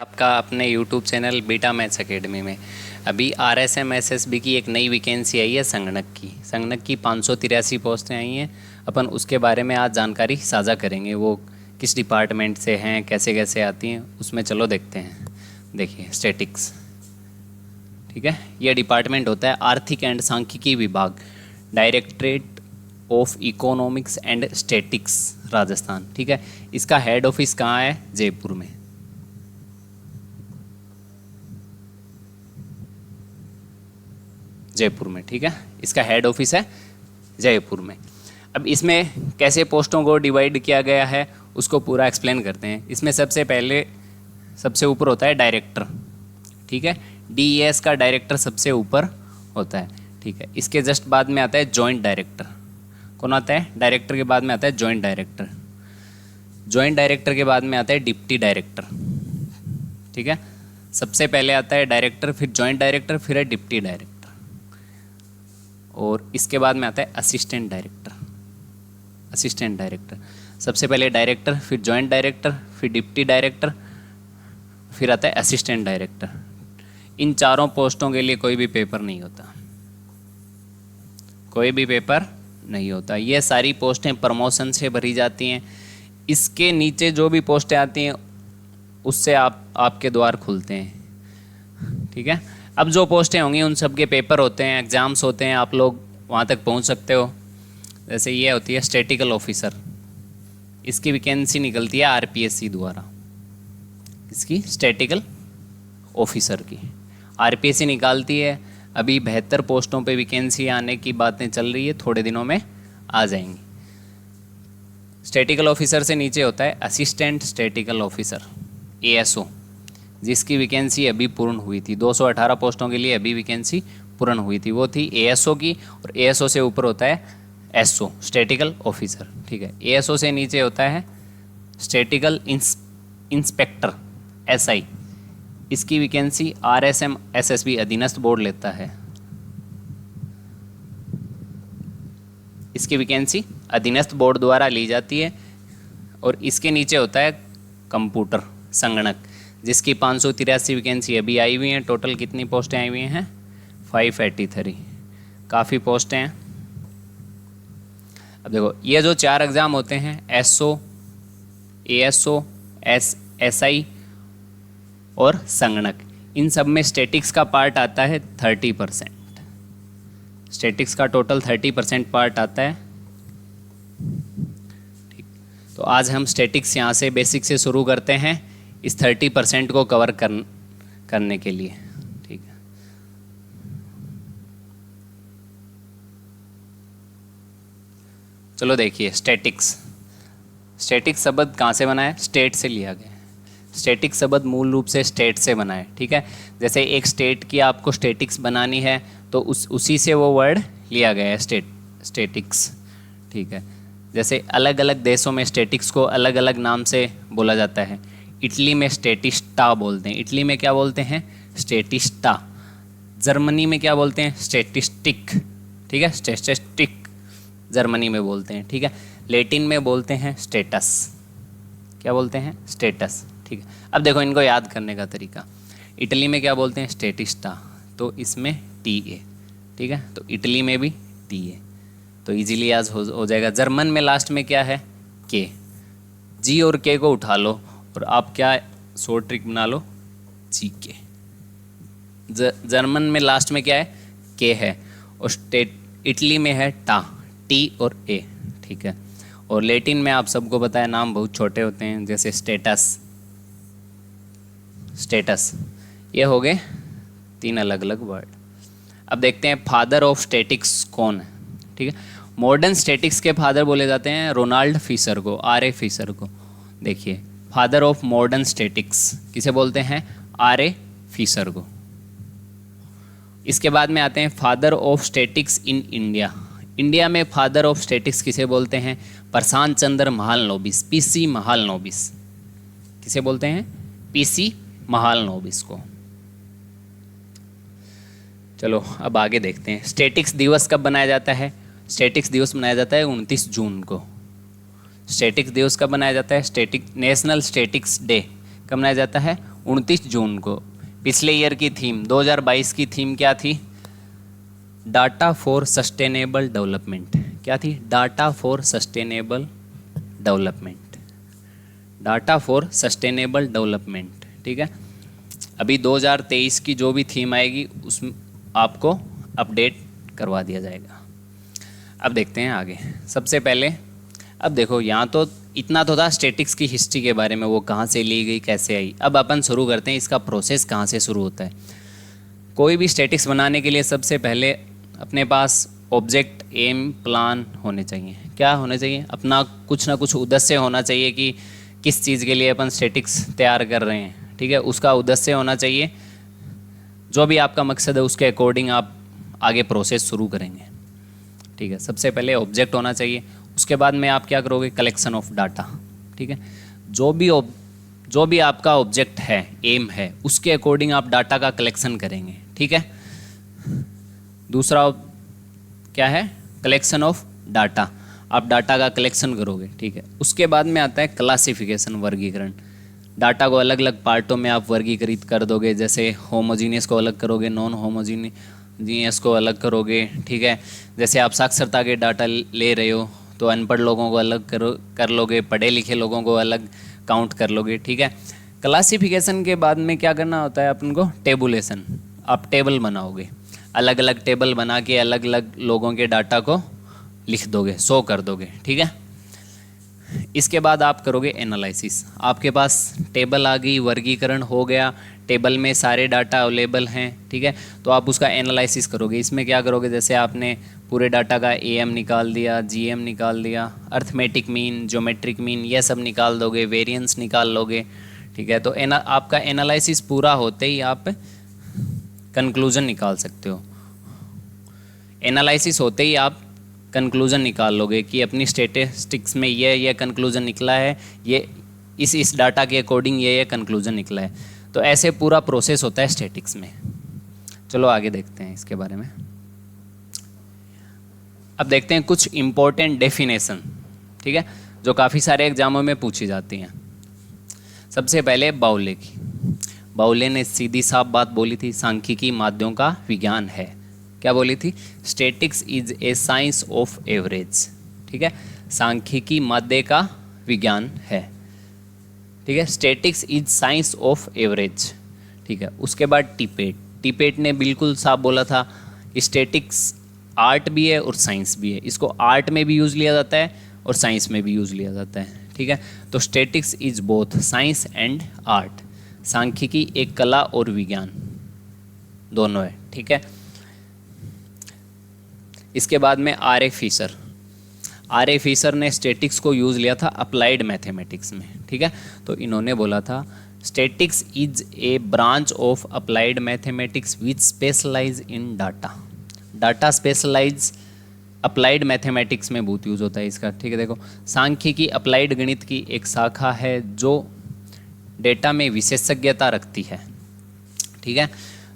आपका अपने YouTube channel beta maths academy में अभी RSM SSB की एक नई वैकेंसी आई है संगणक की 583 पोस्टें आई हैं। अपन उसके बारे में आज जानकारी साझा करेंगे। वो किस डिपार्टमेंट से हैं, कैसे कैसे आती हैं, उसमें चलो देखते हैं। देखिए स्टैटिक्स, ठीक है, यह डिपार्टमेंट होता है आर्थिक एंड सांख्यिकी विभाग, directorate of economics and statics, Rajasthan. ठीक है, इसका हेड ऑफिस कहाँ है? जयपुर में। जयपुर में, ठीक है, इसका हेड ऑफिस है जयपुर में। अब इसमें कैसे पोस्टों को डिवाइड किया गया है उसको पूरा एक्सप्लेन करते हैं। इसमें सबसे ऊपर होता है डायरेक्टर, ठीक है, DES का डायरेक्टर सबसे ऊपर होता है, ठीक है। इसके जस्ट बाद में आता है जॉइंट डायरेक्टर। कौन आता है? डायरेक्टर के बाद में आता है जॉइंट डायरेक्टर। जॉइंट डायरेक्टर के बाद में आता है डिप्टी डायरेक्टर, ठीक है। सबसे पहले आता है डायरेक्टर, फिर जॉइंट डायरेक्टर, फिर है डिप्टी डायरेक्टर, और इसके बाद में आता है असिस्टेंट डायरेक्टर। सबसे पहले डायरेक्टर, फिर जॉइंट डायरेक्टर, फिर डिप्टी डायरेक्टर, फिर आता है असिस्टेंट डायरेक्टर। इन चारों पोस्टों के लिए कोई भी पेपर नहीं होता, ये सारी पोस्टें प्रमोशन से भरी जाती हैं। इसके नीचे जो भी पोस्टें आती हैं उससे आपके द्वार खुलते हैं, ठीक है। अब जो पोस्टें होंगी उन सब के पेपर होते हैं, एग्ज़ाम्स होते हैं, आप लोग वहाँ तक पहुँच सकते हो। जैसे ये होती है स्टैटिकल ऑफिसर, इसकी वैकेंसी निकलती है RPSC द्वारा। इसकी स्टैटिकल ऑफिसर की RPSC निकालती है। अभी 72 पोस्टों पे वैकेंसी आने की बातें चल रही है, थोड़े दिनों में आ जाएंगी। स्टैटिकल ऑफिसर से नीचे होता है असिस्टेंट स्टैटिकल ऑफिसर, ASO, जिसकी वैकेंसी अभी पूर्ण हुई थी। 218 पोस्टों के लिए अभी वैकेंसी पूर्ण हुई थी, वो थी ASO की। और ASO से ऊपर होता है SO, स्टैटिकल ऑफिसर, ठीक है। ASO से नीचे होता है स्टैटिकल इंस्पेक्टर, SI। इसकी वैकेंसी RSM SSB अधीनस्थ बोर्ड लेता है। इसकी वैकेंसी अधीनस्थ बोर्ड द्वारा ली जाती है। और इसके नीचे होता है कंप्यूटर संगणक, जिसकी 583 वैकेंसी अभी आई हुई हैं। टोटल कितनी पोस्टें आई हुई हैं? 583, काफ़ी पोस्टें हैं। अब देखो, ये जो 4 एग्ज़ाम होते हैं, SO, ASO, SI और संगणक, इन सब में स्टैटिक्स का पार्ट आता है 30%। स्टैटिक्स का टोटल 30% पार्ट आता है, ठीक। तो आज हम स्टैटिक्स यहाँ से बेसिक से शुरू करते हैं, इस 30% को कवर करने के लिए, ठीक है। चलो देखिए स्टैटिक्स शब्द कहाँ से बना है? स्टेट से लिया गया है। स्टैटिक्स शब्द मूल रूप से स्टेट से बना है, ठीक है। जैसे एक स्टेट की आपको स्टैटिक्स बनानी है तो उसी से वो वर्ड लिया गया है, स्टैटिक्स, ठीक है। जैसे अलग अलग देशों में स्टैटिक्स को अलग अलग नाम से बोला जाता है। इटली में स्टैटिस्टा बोलते हैं। इटली में क्या बोलते हैं? स्टैटिस्टा। जर्मनी में क्या बोलते हैं? स्टैटिस्टिक, ठीक है, स्टैटिस्टिक जर्मनी में बोलते हैं, ठीक है। लैटिन में बोलते हैं स्टेटस। क्या बोलते हैं? स्टेटस, ठीक है। अब देखो इनको याद करने का तरीका। इटली में क्या बोलते हैं? स्टैटिस्टा, तो इसमें TA, ठीक है, तो इटली में भी TA, तो इजीली याद हो जाएगा। जर्मन में लास्ट में क्या है? K। G और K को उठा लो और आप क्या शॉर्ट ट्रिक बना लो? GK। जर्मन में लास्ट में क्या है? K है। और इटली में है T और A, ठीक है। और लैटिन में आप सबको पता है नाम बहुत छोटे होते हैं, जैसे स्टेटस। ये हो गए 3 अलग अलग वर्ड। अब देखते हैं फादर ऑफ स्टैटिक्स कौन है, ठीक है। मॉडर्न स्टैटिक्स के फादर बोले जाते हैं रोनाल्ड फिशर को, RA फिशर को। देखिए फादर ऑफ मॉडर्न स्टैटिक्स किसे बोलते हैं? RA फिशर को। इसके बाद में आते हैं father of statics in India. India में फादर ऑफ स्टैटिक्स किसे बोलते हैं? प्रशांत चंद्र महालनोबिस, PC महालनोबिस। किसे बोलते हैं? PC महालनोबिस को। चलो अब आगे देखते हैं। स्टैटिक्स दिवस कब बनाया जाता है? स्टैटिक्स दिवस मनाया जाता है 29 जून को। स्टैटिक्स दिवस कब मनाया जाता है? नेशनल स्टैटिक्स डे कब मनाया जाता है? 29 जून को। पिछले ईयर की थीम 2022 की थीम क्या थी? Data for sustainable development. क्या थी? Data for sustainable development. Data for sustainable development, ठीक है। अभी 2023 की जो भी थीम आएगी उस आपको अपडेट करवा दिया जाएगा। अब देखते हैं आगे। सबसे पहले अब देखो, यहाँ तो इतना तो था स्टैटिक्स की हिस्ट्री के बारे में, वो कहाँ से ली गई, कैसे आई। अब अपन शुरू करते हैं इसका प्रोसेस कहाँ से शुरू होता है। कोई भी स्टैटिक्स बनाने के लिए सबसे पहले अपने पास ऑब्जेक्ट, एम, प्लान होने चाहिए। क्या होने चाहिए? अपना कुछ ना कुछ उद्देश्य होना चाहिए कि किस चीज़ के लिए अपन स्टैटिक्स तैयार कर रहे हैं, ठीक है। उसका उद्देश्य होना चाहिए, जो भी आपका मकसद है उसके अकॉर्डिंग आप आगे प्रोसेस शुरू करेंगे, ठीक है। सबसे पहले ऑब्जेक्ट होना चाहिए, उसके बाद में आप क्या करोगे? कलेक्शन ऑफ डाटा, ठीक है। जो भी आपका ऑब्जेक्ट है, एम है, उसके अकॉर्डिंग आप डाटा का कलेक्शन करेंगे, ठीक है। दूसरा क्या है? Collection of data. आप डाटा का कलेक्शन करोगे, ठीक है। उसके बाद में आता है क्लासिफिकेशन, वर्गीकरण। डाटा को अलग अलग पार्टों में आप वर्गीकृत कर दोगे, जैसे होमोजीनियस को अलग करोगे, नॉन होमोजीनियस को अलग करोगे, ठीक है। जैसे आप साक्षरता के डाटा ले रहे हो तो अनपढ़ लोगों को अलग कर लोगे, पढ़े लिखे लोगों को अलग काउंट कर लोगे, ठीक है। क्लासिफिकेशन के बाद में क्या करना होता है अपन को? टेबुलेशन। आप टेबल बनाओगे, अलग अलग टेबल बना के अलग अलग लोगों के डाटा को लिख दोगे, शो कर दोगे, ठीक है। इसके बाद आप करोगे एनालिसिस। आपके पास टेबल आ गई, वर्गीकरण हो गया, टेबल में सारे डाटा अवेलेबल हैं, ठीक है। तो आप उसका एनालिसिस करोगे। इसमें क्या करोगे? जैसे आपने पूरे डाटा का एम निकाल दिया, जीएम निकाल दिया, अर्थमेटिक मीन, ज्योमेट्रिक मीन, ये सब निकाल दोगे, वेरिएंस निकाल लोगे, ठीक है। तो आपका एनालिसिस पूरा होते ही आप कंक्लूजन निकाल सकते हो। एनालिसिस होते ही आप कंक्लूजन निकाल लोगे कि अपनी स्टैटिस्टिक्स में ये कंक्लूजन निकला है, ये इस डाटा के अकॉर्डिंग ये कंक्लूजन निकला है। तो ऐसे पूरा प्रोसेस होता है स्टैटिक्स में। चलो आगे देखते हैं इसके बारे में। अब देखते हैं कुछ इम्पोर्टेंट डेफिनेशन, ठीक है, जो काफ़ी सारे एग्जामों में पूछी जाती हैं। सबसे पहले बाउले की। बाउले ने सीधी साफ बात बोली थी, सांख्यिकी माध्यों का विज्ञान है। क्या बोली थी? Statics is A science of average, ठीक है। सांख्यिकी माध्य का विज्ञान है, ठीक है। Statistics is science of average, ठीक है। उसके बाद टिपेट ने बिल्कुल साफ बोला था, स्टैटिक्स आर्ट भी है और साइंस भी है। इसको आर्ट में भी यूज़ लिया जाता है और साइंस में भी यूज़ लिया जाता है, ठीक है। तो statics is both science and art. सांख्यिकी एक कला और विज्ञान दोनों है, ठीक है। इसके बाद में आर ए फिशर ने स्टैटिक्स को यूज़ लिया था अप्लाइड मैथमेटिक्स में, ठीक है। तो इन्होंने बोला था statistics is a branch of applied mathematics which specialise in data. Data specialise applied mathematics में बहुत यूज़ होता है इसका, ठीक है। देखो, सांख्यिकी अप्लाइड गणित की एक शाखा है जो डेटा में विशेषज्ञता रखती है, ठीक है।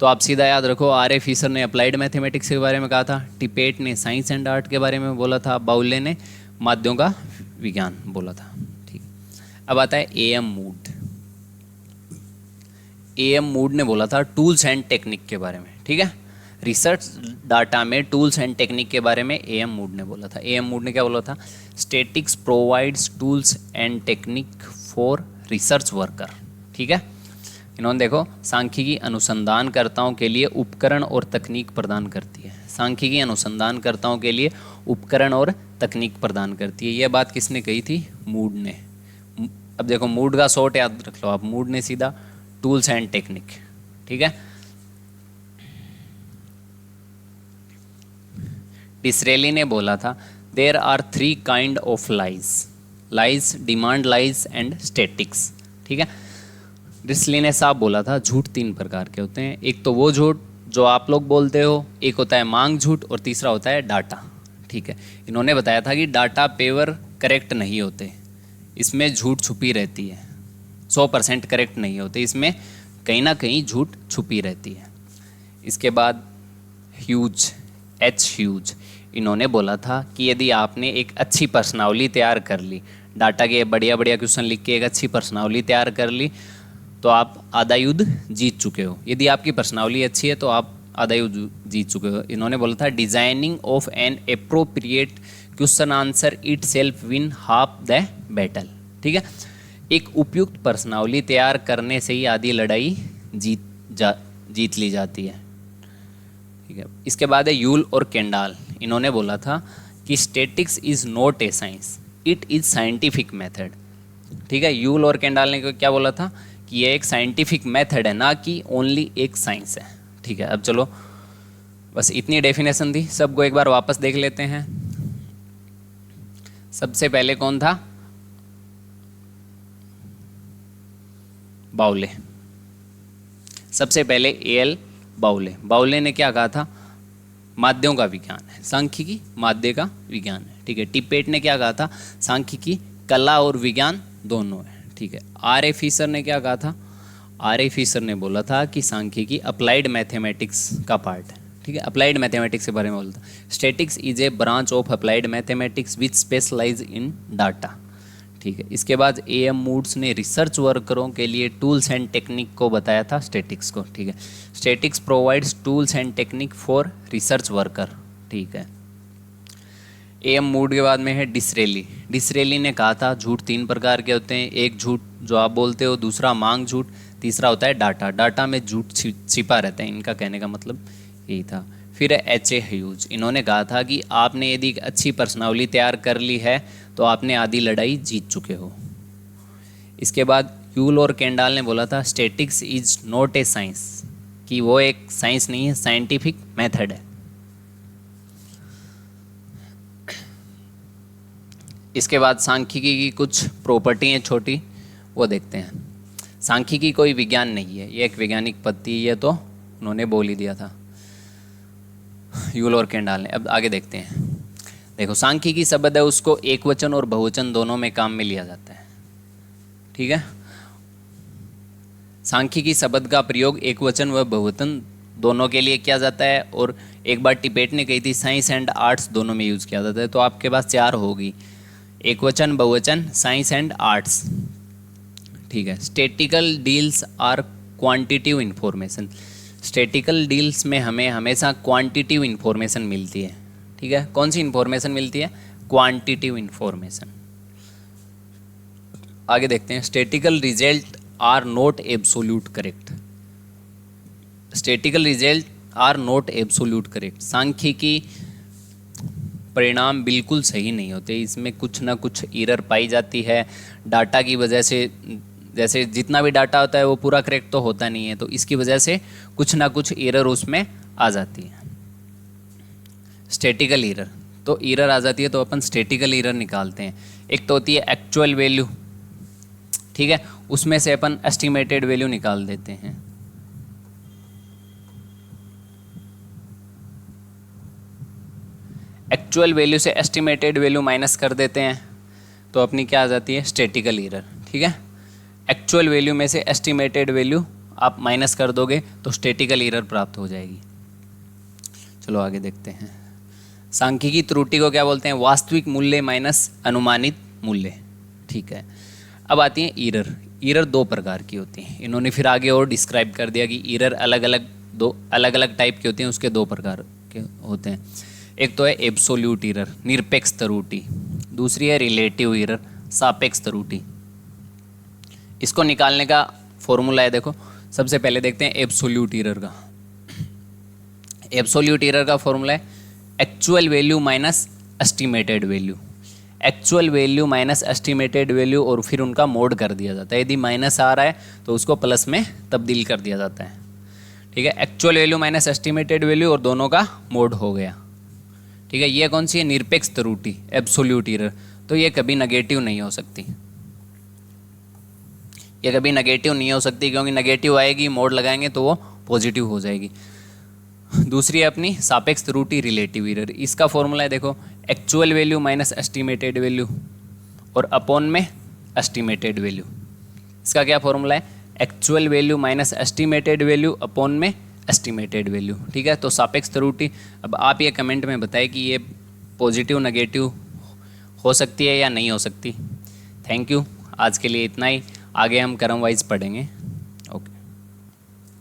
तो आप सीधा याद रखो, आर ए फिशर ने अप्लाइड मैथमेटिक्स के बारे में कहा था, टिपेट ने साइंस एंड आर्ट के बारे में बोला था, बाउले ने माध्यों का विज्ञान बोला था, ठीक। अब आता है ए एम मूड ने बोला था टूल्स एंड टेक्निक के बारे में, ठीक है। रिसर्च डाटा में टूल्स एंड टेक्निक के बारे में ए एम मूड ने बोला था। ए एम मूड ने क्या बोला था? Statics provides tools and technique for research worker, ठीक है। इन्होंने देखो, सांख्यिकी अनुसंधानकर्ताओं के लिए उपकरण और तकनीक प्रदान करती है। सांख्यिकी अनुसंधानकर्ताओं के लिए उपकरण और तकनीक प्रदान करती है। यह बात किसने कही थी? मूड ने। अब देखो, मूड का शॉर्ट याद रख लो आप, मूड ने सीधा टूल्स एंड टेक्निक, ठीक है। डिसरेली ने बोला था there are 3 kind of lies, demand lies and statistics, ठीक है। डिसरेली ने साफ बोला था झूठ 3 प्रकार के होते हैं। एक तो वो झूठ जो आप लोग बोलते हो, एक होता है मांग झूठ और तीसरा होता है डाटा, ठीक है। इन्होंने बताया था कि डाटा पेवर करेक्ट नहीं होते, इसमें झूठ छुपी रहती है, 100% करेक्ट नहीं होते, इसमें कहीं ना कहीं झूठ छुपी रहती है। इसके बाद ह्यूज, इन्होंने बोला था कि यदि आपने एक अच्छी प्रश्नावली तैयार कर ली, डाटा के बढ़िया बढ़िया क्वेश्चन लिख के एक अच्छी प्रश्नावली तैयार कर ली, तो आप आधा युद्ध जीत चुके हो। यदि आपकी पर्सनालिटी अच्छी है तो आप आधा युद्ध जीत चुके हो। इन्होंने बोला था designing of an appropriate question answer it self win half the battle. ठीक है, एक उपयुक्त पर्सनालिटी तैयार करने से ही आधी लड़ाई जीत ली जाती है। ठीक है, इसके बाद है यूल और केंडाल। इन्होंने बोला था कि statics is not a science, it is scientific method. ठीक है, यूल और केंडाल ने क्या बोला था कि ये एक साइंटिफिक मेथड है, ना कि ओनली एक साइंस है। ठीक है, अब चलो बस इतनी डेफिनेशन थी, सबको एक बार वापस देख लेते हैं। सबसे पहले कौन था? बाउले। सबसे पहले एल बाउले। बाउले ने क्या कहा था? माध्ययों का विज्ञान है, सांख्यिकी माध्य का विज्ञान है। ठीक है, टिपेट ने क्या कहा था? सांख्यिकी कला और विज्ञान दोनों है। ठीक है, आर ए फिशर ने क्या कहा था? आर ए फिशर ने बोला था कि सांख्यिकी अप्लाइड मैथमेटिक्स का पार्ट है। ठीक है, अप्लाइड मैथमेटिक्स के बारे में बोलता है। Statistics is a branch of applied mathematics which specialise in data. ठीक है, इसके बाद ए एम मूड्स ने रिसर्च वर्करों के लिए टूल्स एंड टेक्निक को बताया था स्टैटिक्स को। ठीक है, statics provides tools and technique for research worker. ठीक है, ए एम मूड के बाद में है डिसरेली। डिसरेली ने कहा था झूठ 3 प्रकार के होते हैं, एक झूठ जो आप बोलते हो, दूसरा मांग झूठ, तीसरा होता है डाटा। डाटा में झूठ छिपा रहता है, इनका कहने का मतलब यही था। फिर है एच ए ह्यूज। इन्होंने कहा था कि आपने यदि एक अच्छी पर्सनालिटी तैयार कर ली है तो आपने आधी लड़ाई जीत चुके हो। इसके बाद यूल और केंडाल ने बोला था statistics is not a science, कि वो एक साइंस नहीं है, साइंटिफिक मेथड है। इसके बाद सांख्यिकी की कुछ प्रॉपर्टी हैं छोटी, वो देखते हैं। सांख्यिकी कोई विज्ञान नहीं है, ये एक वैज्ञानिक पद्धति है, तो उन्होंने बोल ही दिया था यूल और केंडाल ने। अब आगे देखते हैं। देखो, सांख्यिकी शब्द है उसको एक वचन और बहुवचन दोनों में काम में लिया जाता है। ठीक है, सांख्यिकी शब्द का प्रयोग एक वचन व बहुवचन दोनों के लिए किया जाता है। और एक बार टिबेट ने कही थी साइंस एंड आर्ट्स दोनों में यूज किया जाता है। तो आपके पास 4 होगी, एक वचन, बहुवचन, साइंस एंड आर्ट्स। ठीक है, statistical deals are quantitative information. Statistical deals में हमें हमेशा क्वांटिटिव इंफॉर्मेशन मिलती है। ठीक है, कौन सी इंफॉर्मेशन मिलती है? Quantitative information. आगे देखते हैं। Statistical result are not absolute correct. Statistical result are not absolute correct. सांख्यिकी परिणाम बिल्कुल सही नहीं होते, इसमें कुछ ना कुछ एरर पाई जाती है डाटा की वजह से। जैसे जितना भी डाटा होता है वो पूरा करेक्ट तो होता नहीं है, तो इसकी वजह से कुछ ना कुछ एरर उसमें आ जाती है। स्टैटिकल एरर, तो एरर आ जाती है तो अपन स्टैटिकल एरर निकालते हैं। एक तो होती है एक्चुअल वैल्यू, ठीक है, उसमें से अपन एस्टिमेटेड वैल्यू निकाल देते हैं। एक्चुअल वैल्यू से एस्टिमेटेड वैल्यू माइनस कर देते हैं तो अपनी क्या आ जाती है? Statistical error. ठीक है, एक्चुअल वैल्यू में से एस्टिमेटेड वैल्यू आप माइनस कर दोगे तो स्टैटिकल एरर प्राप्त हो जाएगी। चलो आगे देखते हैं। सांख्यिकी त्रुटि को क्या बोलते हैं? वास्तविक मूल्य माइनस अनुमानित मूल्य। ठीक है, अब आती है एरर। एरर 2 प्रकार की होती हैं। इन्होंने फिर आगे और डिस्क्राइब कर दिया कि एरर अलग अलग टाइप की होती हैं, उसके 2 प्रकार के होते हैं। एक तो है एब्सोल्यूट एरर, निरपेक्ष त्रुटि। दूसरी है रिलेटिव एरर, सापेक्ष त्रुटि। इसको निकालने का फॉर्मूला है, देखो सबसे पहले देखते हैं एब्सोल्यूट एरर का। एब्सोल्यूट एरर का फॉर्मूला है actual value minus estimated value. Actual value minus estimated value और फिर उनका मोड कर दिया जाता है। यदि माइनस आ रहा है तो उसको प्लस में तब्दील कर दिया जाता है। ठीक है, actual value minus estimated value और दोनों का मोड हो गया। ठीक है, ये कौन सी है? निरपेक्ष त्रुटि, एब्सोल्यूट एरर। तो ये कभी नेगेटिव नहीं हो सकती, ये कभी नेगेटिव नहीं हो सकती, क्योंकि नेगेटिव आएगी मोड लगाएंगे तो वो पॉजिटिव हो जाएगी। दूसरी है अपनी सापेक्ष त्रुटि, रिलेटिव एरर। इसका फॉर्मूला है देखो, actual value minus estimated value और अपॉन में एस्टिमेटेड वैल्यू। इसका क्या फॉर्मूला है? Actual value minus estimated value upon में एस्टिमेटेड वैल्यू। ठीक है, तो सापेक्ष त्रुटि। अब आप ये कमेंट में बताएं कि ये पॉजिटिव नेगेटिव हो सकती है या नहीं हो सकती। थैंक यू, आज के लिए इतना ही। आगे हम क्रम वाइज पढ़ेंगे।